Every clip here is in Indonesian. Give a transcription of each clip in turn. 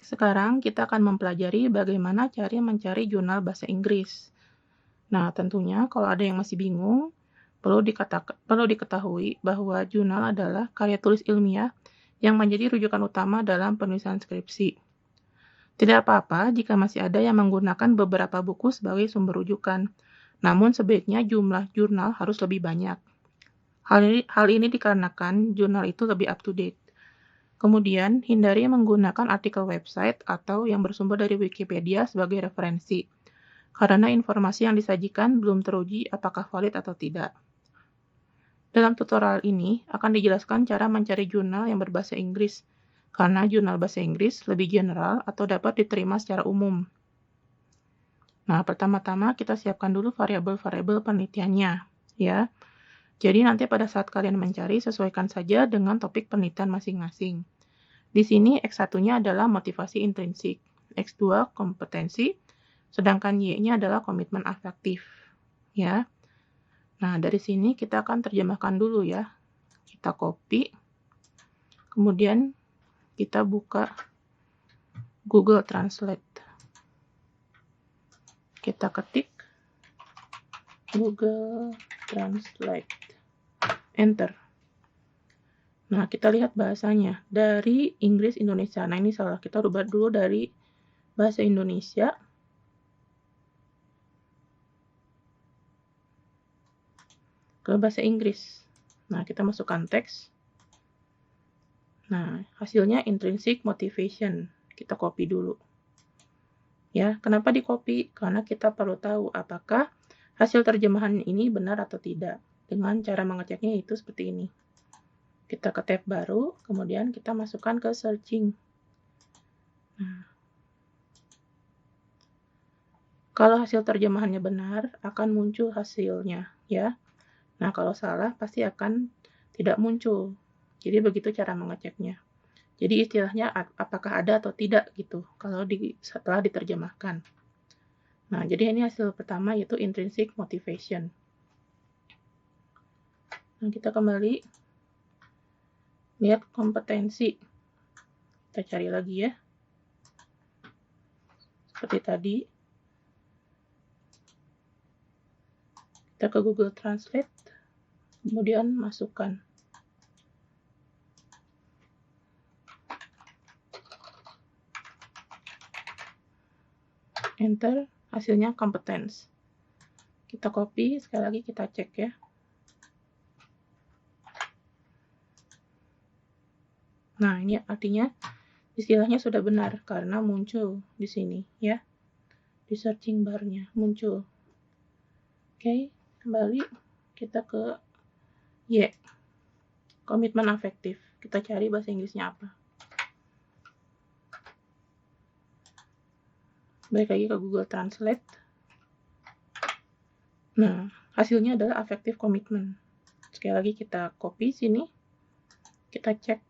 sekarang kita akan mempelajari bagaimana cara mencari jurnal bahasa Inggris. Nah, tentunya kalau ada yang masih bingung, perlu diketahui bahwa jurnal adalah karya tulis ilmiah yang menjadi rujukan utama dalam penulisan skripsi. Tidak apa-apa jika masih ada yang menggunakan beberapa buku sebagai sumber rujukan, namun sebaiknya jumlah jurnal harus lebih banyak. Hal ini dikarenakan jurnal itu lebih up to date. Kemudian, hindari menggunakan artikel website atau yang bersumber dari Wikipedia sebagai referensi, karena informasi yang disajikan belum teruji apakah valid atau tidak. Dalam tutorial ini akan dijelaskan cara mencari jurnal yang berbahasa Inggris, karena jurnal bahasa Inggris lebih general atau dapat diterima secara umum. Nah, pertama-tama kita siapkan dulu variabel-variabel penelitiannya, ya. Jadi nanti pada saat kalian mencari, sesuaikan saja dengan topik penelitian masing-masing. Di sini X1-nya adalah motivasi intrinsik, X2 kompetensi, sedangkan Y-nya adalah komitmen afektif, ya. Nah, dari sini kita akan terjemahkan dulu ya. Kita copy, kemudian kita buka Google Translate. Kita ketik Google Translate. Enter. Nah, kita lihat bahasanya. Dari Inggris Indonesia. Nah, ini salah. Kita rubah dulu dari bahasa Indonesia. Ke bahasa Inggris. Nah, kita masukkan teks. Nah, hasilnya intrinsic motivation. Kita copy dulu. Ya, kenapa di copy? Karena kita perlu tahu apakah hasil terjemahan ini benar atau tidak. Dengan cara mengeceknya itu seperti ini. Kita ke tab baru, kemudian kita masukkan ke searching. Nah, kalau hasil terjemahannya benar, akan muncul hasilnya, ya. Nah, kalau salah, pasti akan tidak muncul. Jadi, begitu cara mengeceknya. Jadi, istilahnya apakah ada atau tidak gitu, kalau setelah diterjemahkan. Nah, jadi ini hasil pertama, yaitu intrinsic motivation. Nah, kita kembali lihat kompetensi. Kita cari lagi ya. Seperti tadi. Kita ke Google Translate, kemudian masukkan. Enter, hasilnya competence. Kita copy, sekali lagi kita cek ya. Nah, ini artinya istilahnya sudah benar karena muncul di sini ya. Di searching bar-nya muncul. Oke, kembali kita ke Y. Komitmen afektif. Kita cari bahasa Inggrisnya apa. Balik lagi ke Google Translate. Nah, hasilnya adalah affective commitment. Sekali lagi kita copy sini. Kita cek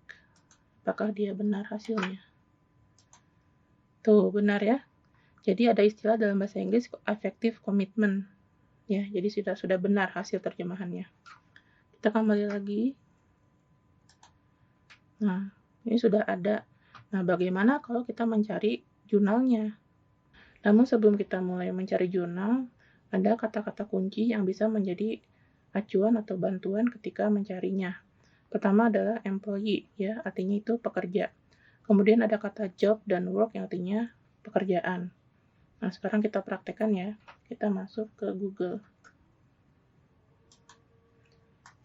apakah dia benar hasilnya. Tuh, benar ya. Jadi ada istilah dalam bahasa Inggris affective commitment. Ya, jadi sudah benar hasil terjemahannya. Kita kembali lagi. Nah, ini sudah ada. Nah, bagaimana kalau kita mencari jurnalnya? Namun sebelum kita mulai mencari jurnal, ada kata-kata kunci yang bisa menjadi acuan atau bantuan ketika mencarinya. Pertama adalah employee, ya, artinya itu pekerja. Kemudian ada kata job dan work yang artinya pekerjaan. Nah, sekarang kita praktekkan ya. Kita masuk ke Google.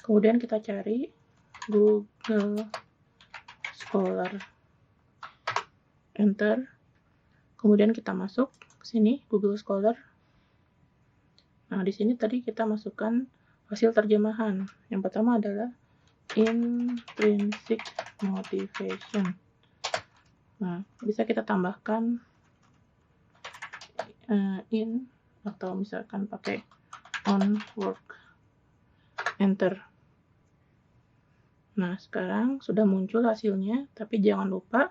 Kemudian kita cari Google Scholar. Enter. Kemudian kita masuk ke sini, Google Scholar. Nah, di sini tadi kita masukkan hasil terjemahan. Yang pertama adalah intrinsic motivation. Nah, bisa kita tambahkan in atau misalkan pakai on work. Enter. Nah, sekarang sudah muncul hasilnya, tapi jangan lupa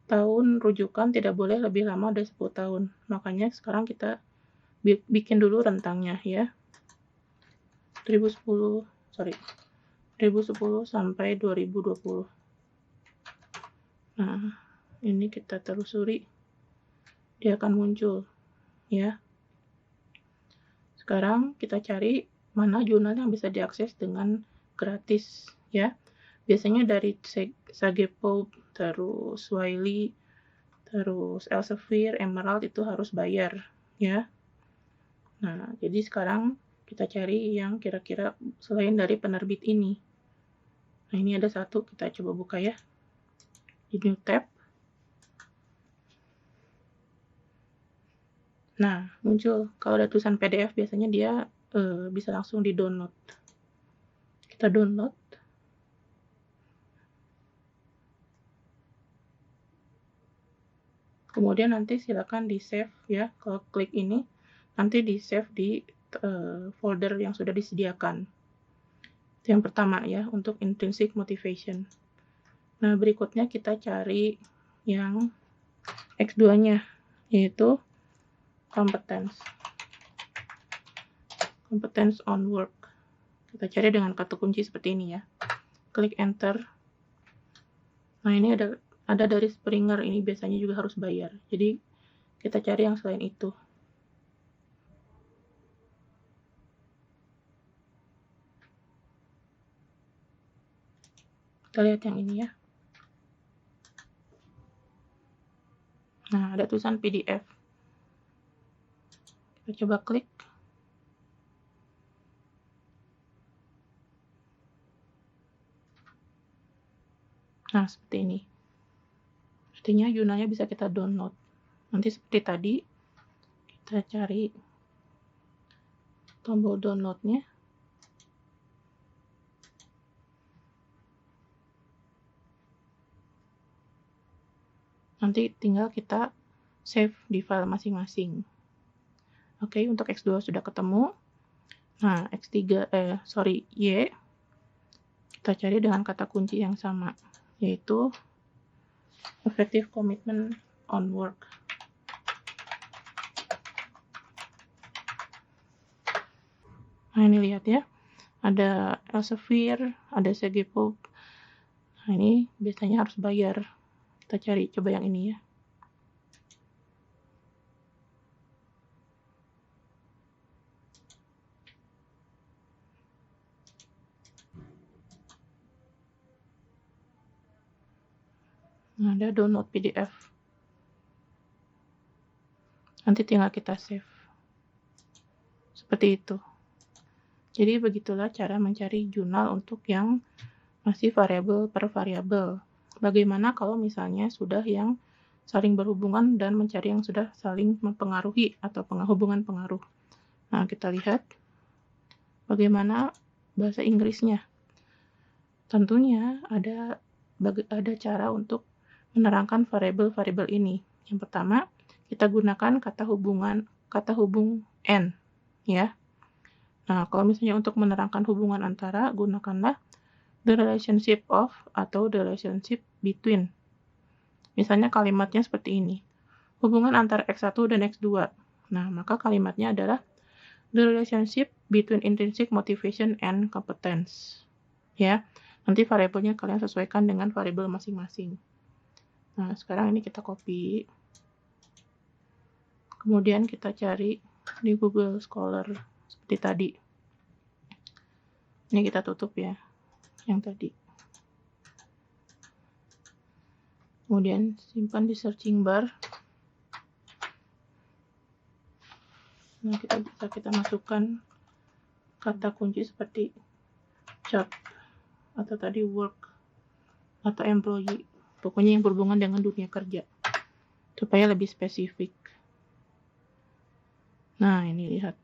tahun rujukan tidak boleh lebih lama dari 10 tahun. Makanya sekarang kita bikin dulu rentangnya ya. 2010 sampai 2020. Nah, ini kita telusuri, dia akan muncul ya. Sekarang kita cari mana jurnal yang bisa diakses dengan gratis ya. Biasanya dari Sagepope, terus Wiley, terus Elsevier, Emerald itu harus bayar ya. Nah, jadi sekarang kita cari yang kira-kira selain dari penerbit ini. Nah, ini ada satu, kita coba buka ya. Di new tab. Nah, muncul. Kalau ada tulisan PDF biasanya dia bisa langsung di-download. Kita download. Kemudian nanti silakan di-save ya. Kalau klik ini, nanti di-save di folder yang sudah disediakan. Itu yang pertama ya, untuk intrinsic motivation. Nah, berikutnya kita cari yang X2-nya, yaitu competence on work. Kita cari dengan kata kunci seperti ini ya. Klik enter. Nah, ini ada dari Springer, ini biasanya juga harus bayar. Jadi kita cari yang selain itu. Kita lihat yang ini ya. Nah, ada tulisan PDF. Kita coba klik. Nah, seperti ini. Artinya jurnalnya bisa kita download. Nanti seperti tadi, kita cari tombol downloadnya. Nanti tinggal kita save di file masing-masing. Oke, untuk X2 sudah ketemu. Nah, Y, kita cari dengan kata kunci yang sama, yaitu effective commitment on work. Nah, ini lihat ya, ada Elsevier, ada Sagepope. Nah, ini biasanya harus bayar. Kita cari, coba yang ini ya. Nah, ada download PDF. Nanti tinggal kita save. Seperti itu. Jadi begitulah cara mencari jurnal untuk yang masih variabel per variabel. Bagaimana kalau misalnya sudah yang saling berhubungan dan mencari yang sudah saling mempengaruhi atau hubungan pengaruh. Nah, kita lihat bagaimana bahasa Inggrisnya. Tentunya ada cara untuk menerangkan variabel-variabel ini. Yang pertama, kita gunakan kata hubung N ya. Nah, kalau misalnya untuk menerangkan hubungan antara, gunakanlah the relationship of atau the relationship between. Misalnya kalimatnya seperti ini. Hubungan antara X1 dan X2. Nah, maka kalimatnya adalah the relationship between intrinsic motivation and competence. Ya, nanti variabelnya kalian sesuaikan dengan variabel masing-masing. Nah, sekarang ini kita copy. Kemudian kita cari di Google Scholar seperti tadi. Ini kita tutup ya, yang tadi. Kemudian simpan di searching bar. Nah, kita masukkan kata kunci seperti job atau tadi work atau employee, pokoknya yang berhubungan dengan dunia kerja supaya lebih spesifik. Nah, ini lihat.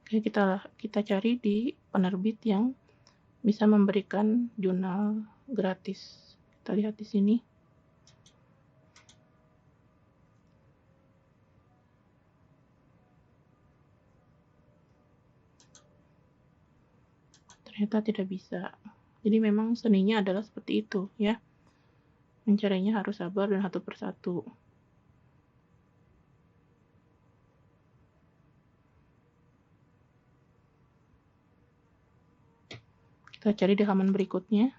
Oke, kita cari di penerbit yang bisa memberikan jurnal gratis. Kita lihat di sini. Ternyata tidak bisa. Jadi memang seninya adalah seperti itu ya. Mencarinya harus sabar dan satu persatu. Kita cari di halaman berikutnya.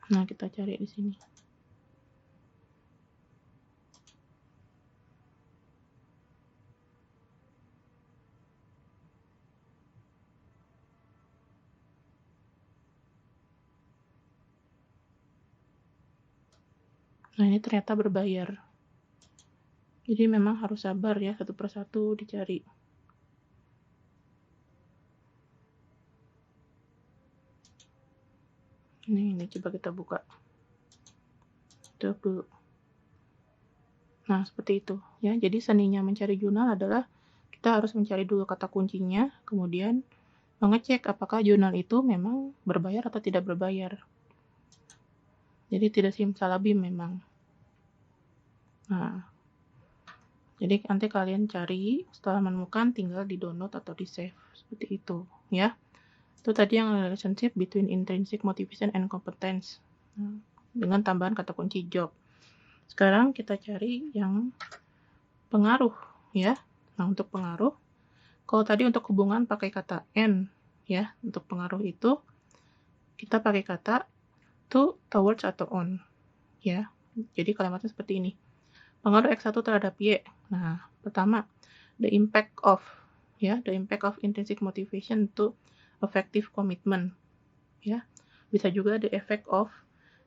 Nah, kita cari di sini. Nah, ini ternyata berbayar. Jadi memang harus sabar ya, satu persatu dicari. Ini coba kita buka. Tutup dulu. Nah, seperti itu ya. Jadi seninya mencari jurnal adalah kita harus mencari dulu kata kuncinya, kemudian mengecek apakah jurnal itu memang berbayar atau tidak berbayar. Jadi tidak simsalabim memang. Nah, jadi nanti kalian cari, setelah menemukan tinggal di download atau di save seperti itu ya. Itu tadi yang relationship between intrinsic motivation and competence. Nah, dengan tambahan kata kunci job. Sekarang kita cari yang pengaruh ya. Nah, untuk pengaruh, kalau tadi untuk hubungan pakai kata and ya, untuk pengaruh itu kita pakai kata to, towards, atau on ya. Jadi kalimatnya seperti ini. Pengaruh X1 terhadap Y. Nah, pertama, the impact of intrinsic motivation to effective commitment ya. Bisa juga the effect of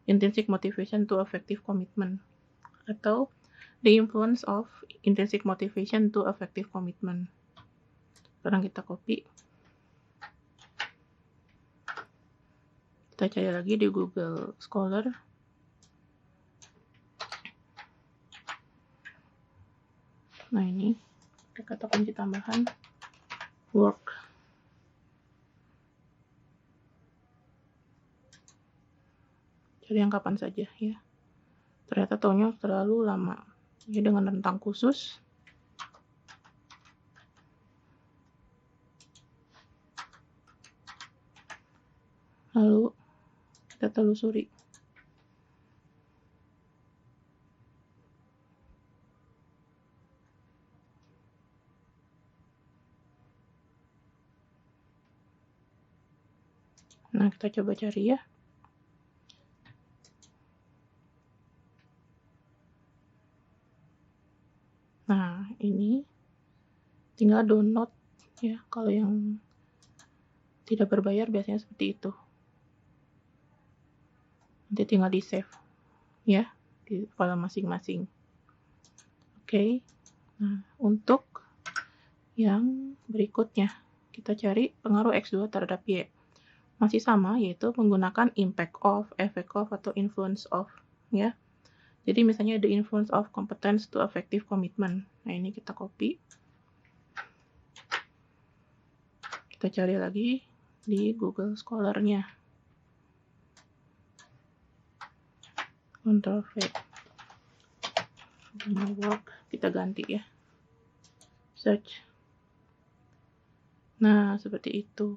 intrinsic motivation to effective commitment atau the influence of intrinsic motivation to effective commitment. Sekarang kita copy. Kita cari lagi di Google Scholar. Nah, ini kata kunci tambahan work. Cari yang kapan saja ya. Ternyata tahunnya terlalu lama. Ya, dengan rentang khusus. Lalu kita telusuri. Nah, kita coba cari ya. Nah, ini tinggal download ya. Kalau yang tidak berbayar biasanya seperti itu. Nanti tinggal di save ya di file masing-masing. Oke. Nah, untuk yang berikutnya kita cari pengaruh X2 terhadap Y. Masih sama, yaitu menggunakan impact of, effect of, atau influence of ya. Jadi misalnya the influence of competence to effective commitment. Nah, ini kita copy. Kita cari lagi di Google Scholar-nya. Ctrl V. Work, kita ganti ya. Search. Nah, seperti itu.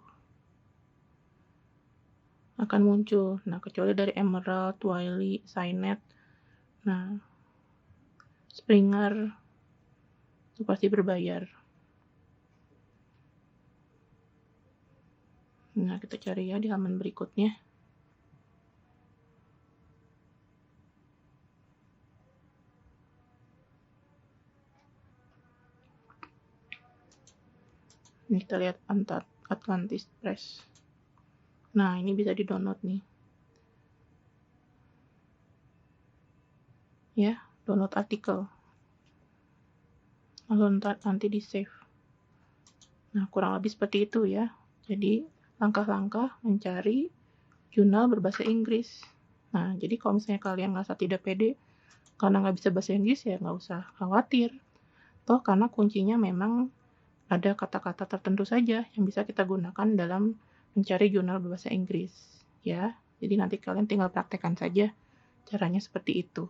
Akan muncul. Nah, kecuali dari Emerald, Wiley, Signet. Nah, Springer itu pasti berbayar. Nah, kita cari ya di halaman berikutnya. Ini kita lihat Atlantis Press. Nah, ini bisa di-download nih. Ya, download artikel. Lalu nanti di-save. Nah, kurang lebih seperti itu ya. Jadi, langkah-langkah mencari jurnal berbahasa Inggris. Nah, jadi kalau misalnya kalian ngerasa tidak pede karena nggak bisa bahasa Inggris, ya nggak usah khawatir. Toh, karena kuncinya memang ada kata-kata tertentu saja yang bisa kita gunakan dalam mencari jurnal berbahasa Inggris. Ya, jadi nanti kalian tinggal praktekkan saja caranya seperti itu.